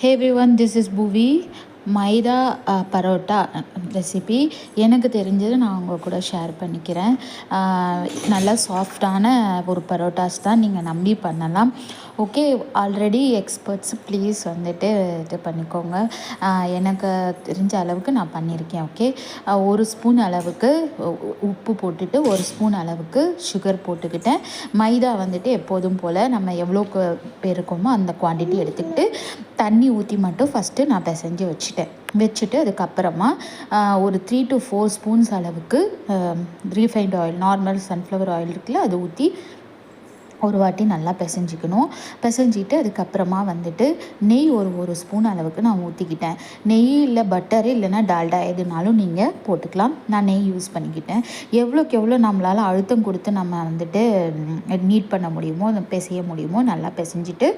Hey everyone, this is Bhuvi. Maida parotta recipe எனக்கு தெரிஞ்சது நான் உங்கள் கூட ஷேர் பண்ணிக்கிறேன். நல்லா சாஃப்டான ஒரு பரோட்டாஸ் தான், நீங்கள் நம்பி பண்ணலாம். ஓகே, ஆல்ரெடி எக்ஸ்பர்ட்ஸ் ப்ளீஸ் வந்துட்டு இது பண்ணிக்கோங்க. எனக்கு தெரிஞ்ச அளவுக்கு நான் பண்ணியிருக்கேன். ஓகே, ஒரு ஸ்பூன் அளவுக்கு உப்பு போட்டுட்டு, ஒரு ஸ்பூன் அளவுக்கு சுகர் போட்டுக்கிட்டேன். மைதா வந்துட்டு எப்போதும் போல் நம்ம எவ்வளோ பேருக்கோமோ அந்த குவான்டிட்டி எடுத்துக்கிட்டு தண்ணி ஊற்றி மட்டும் ஃபஸ்ட்டு நான் பிசைஞ்சு வச்சுட்டு அதுக்கப்புறமா ஒரு 3 to 4 ஸ்பூன்ஸ் அளவுக்கு refined oil, normal sunflower oil இருக்குல்ல, அது ஊற்றி ஒரு வாட்டி நல்லா பிசைஞ்சிட்டு அதுக்கப்புறமா வந்துட்டு நெய் ஒரு ஸ்பூன் அளவுக்கு நான் ஊற்றிக்கிட்டேன். நெய் இல்லை பட்டரு இல்லைன்னா டால்டா எதுனாலும் நீங்கள் போட்டுக்கலாம். நான் நெய் யூஸ் பண்ணிக்கிட்டேன். எவ்வளோக்கு எவ்வளோ நம்மளால் அழுத்தம் கொடுத்து நம்ம வந்துட்டு நீட் பண்ண முடியுமோ, பிசைய முடியுமோ நல்லா பிசைஞ்சிட்டு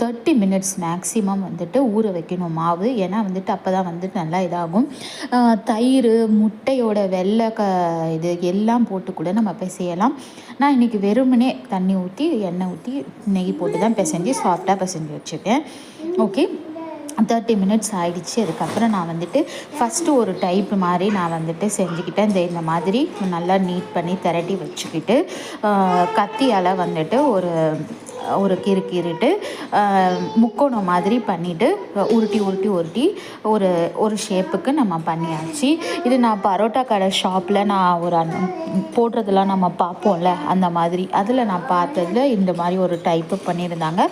30 மினிட்ஸ் மேக்ஸிமம் வந்துட்டு ஊற வைக்கணும் மாவு. ஏன்னா வந்துட்டு அப்போ தான் வந்துட்டு நல்லா இதாகும். தயிர், முட்டையோட வெள்ளை இது எல்லாம் போட்டு கூட நம்ம பிசையலாம். நான் இன்றைக்கி வெறுமனே தண்ணி ஊற்றி எண்ணெய் ஊற்றி நெய் போட்டு தான் பிசைஞ்சு சாஃப்டாக பிசைஞ்சு வச்சுருக்கேன். ஓகே, 30 மினிட்ஸ் ஆகிடுச்சு. அதுக்கப்புறம் நான் வந்துட்டு ஃபஸ்ட்டு ஒரு டைப் மாதிரி நான் வந்துட்டு செஞ்சுக்கிட்டேன். இந்த மாதிரி நல்லா நீட் பண்ணி திரட்டி வச்சுக்கிட்டு கத்தியால் வந்துட்டு ஒரு கீறிட்டு முக்கோணம் மாதிரி பண்ணிவிட்டு உருட்டி ஒரு ஷேப்புக்கு நம்ம பண்ணியாச்சு. இது நான் பரோட்டா கடை ஷாப்பில் நான் ஒரு போடுறதெல்லாம் நம்ம பார்ப்போம்ல, அந்த மாதிரி அதில் நான் பார்த்ததில் இந்த மாதிரி ஒரு டைப்பு பண்ணியிருந்தாங்க.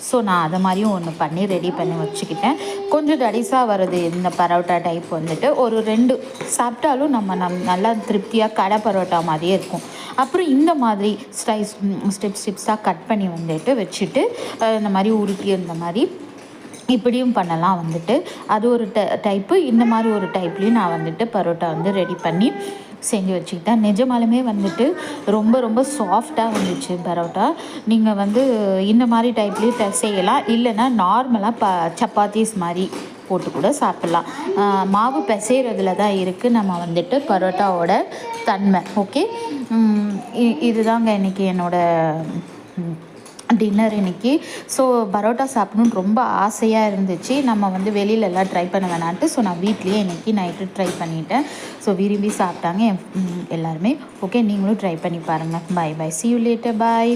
ஸோ நான் அதை மாதிரியும் ஒன்று பண்ணி ரெடி பண்ணி வச்சுக்கிட்டேன். கொஞ்சம் தடிசாக வருது இந்த பரோட்டா டைப் வந்துட்டு. ஒரு 2 சாப்பிட்டாலும் நம்ம நல்லா திருப்தியாக கடை பரோட்டா மாதிரியே இருக்கும். அப்புறம் இந்த மாதிரி ஸ்டெப்ஸாக கட் பண்ணி வந்துட்டு வச்சுட்டு இந்த மாதிரி உருட்டி இந்த மாதிரி இப்படியும் பண்ணலாம் வந்துட்டு. அது ஒரு டைப்பு. இந்த மாதிரி ஒரு டைப்லேயும் நான் வந்துட்டு பரோட்டா வந்து ரெடி பண்ணி செஞ்சு வச்சுக்கிட்டேன். நிஜமாலுமே வந்துட்டு ரொம்ப ரொம்ப சாஃப்டாக வந்துச்சு பரோட்டா. நீங்கள் வந்து இந்த மாதிரி டைப்லேயும் செய்யலாம். இல்லைன்னா நார்மலாக சப்பாத்திஸ் மாதிரி போட்டு கூட சாப்பிட்லாம். மாவு பிசைகிறதுல தான் இருக்குது நம்ம வந்துட்டு பரோட்டாவோட தன்மை. ஓகே, இதுதாங்க இன்றைக்கி என்னோடய டின்னர் இன்றைக்கி. ஸோ பரோட்டா சாப்பிடணுன்னு ரொம்ப ஆசையாக இருந்துச்சு. நம்ம வந்து வெளியிலலாம் ட்ரை பண்ண வேணான்ட்டு ஸோ நான் வீட்லேயே இன்றைக்கி நைட்டு ட்ரை பண்ணிட்டேன். ஸோ விரும்பி சாப்பிட்டாங்க எல்லாருமே. ஓகே, நீங்களும் ட்ரை பண்ணி பாருங்கள். Bye bye, see you later, bye.